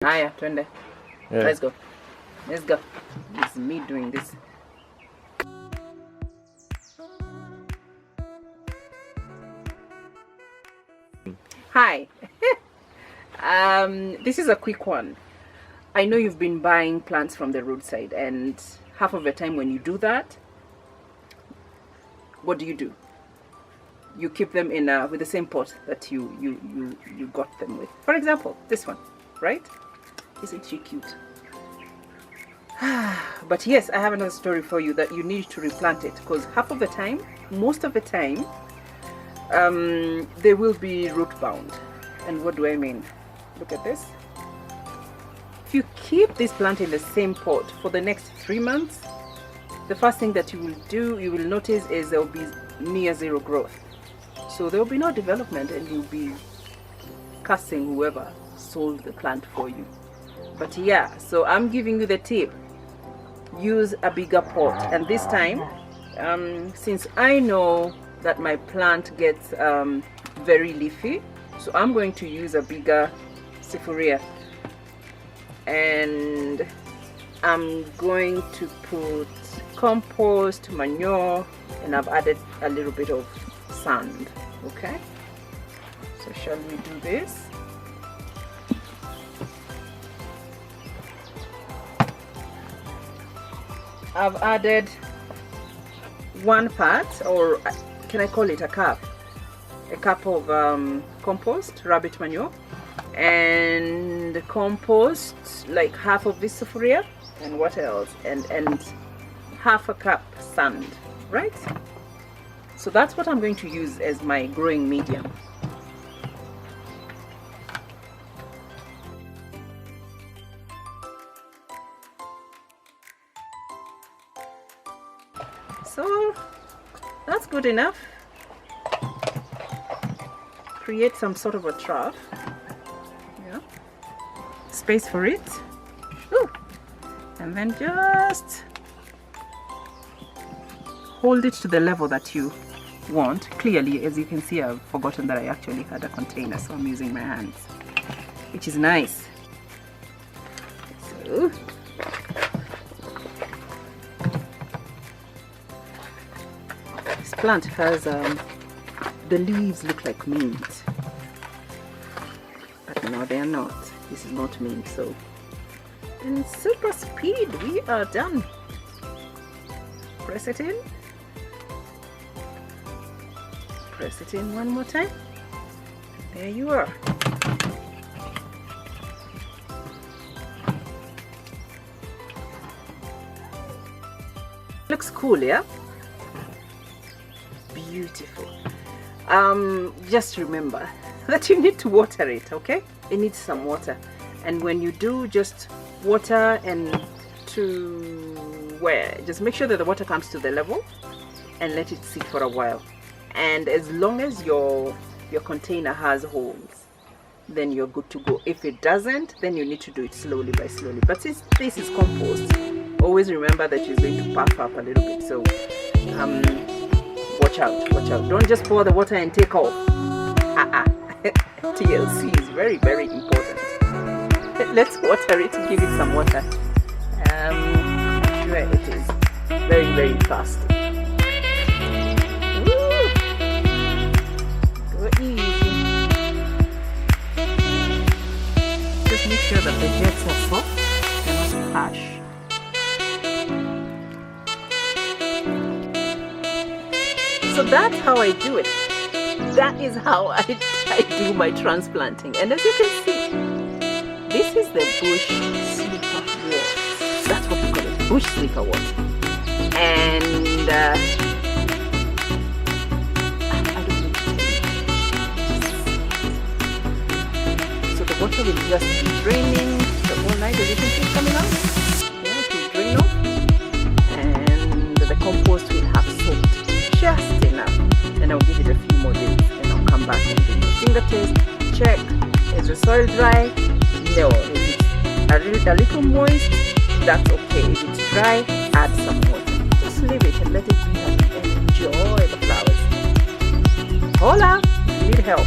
Aya, twende. Yeah. Let's go. Let's go. This is me doing this. Hi. This is a quick one. I know you've been buying plants from the roadside, and half of the time when you do that, what do? You keep them in with the same pot that you got them with. For example, this one, right? Isn't she cute? But yes, I have another story for you that you need to replant it, because half of the time, most of the time, they will be root bound. And what do I mean? Look at this. If you keep this plant in the same pot for the next 3 months, the first thing that you will notice is there will be near zero growth. So there will be no development, and you'll be cursing whoever sold the plant for you. But yeah, so I'm giving you the tip. Use a bigger pot, and this time, since I know that my plant gets very leafy, so I'm going to use a bigger Sufuria, and I'm going to put compost, manure, and I've added a little bit of sand. Okay, so shall we do this? I've added 1 part, or can I call it a cup of compost, rabbit manure, and compost, like half of this Sufuria, and what else, and half a cup sand, right? So that's what I'm going to use as my growing medium. So that's good enough. Create some sort of a trough. Yeah. Space for it. Ooh. And then just hold it to the level that you want. Clearly, as you can see, I've forgotten that I actually had a container, so I'm using my hands, which is nice. So this plant has the leaves look like mint, but no, they are not. This is not mint. So in super speed, we are done. Press it in. Press it in one more time. There you are. Looks cool, yeah? Beautiful. Just remember that you need to water it, okay? It needs some water, and when you do, just water and just make sure that the water comes to the level, and let it sit for a while. And as long as your container has holes, then you're good to go. If it doesn't, then you need to do it slowly by slowly. But since this is compost, always remember that you're going to puff up a little bit. So watch out, watch out. Don't just pour the water and take off. TLC is very, very important. Let's water it, give it some water. Where it is. Very, very fast. Woo! Go easy. Just make sure that the jets are soft and not harsh. So that's how I do it. That is how I do my transplanting. And as you can see, this is the bush slipperwort. That's what we call it, bush slipperwort. And I don't need to tell you. So the water will just be draining the whole night. As you can see it coming out. Yeah, it will drain off. And the compost will have soaked just enough. And I'll give it a few more days, and I'll come back and do my finger test. Check, is the soil dry? No. If it's a little moist, that's okay. If it's dry, add some water. Just leave it and let it be and enjoy the flowers. Hola, you need help.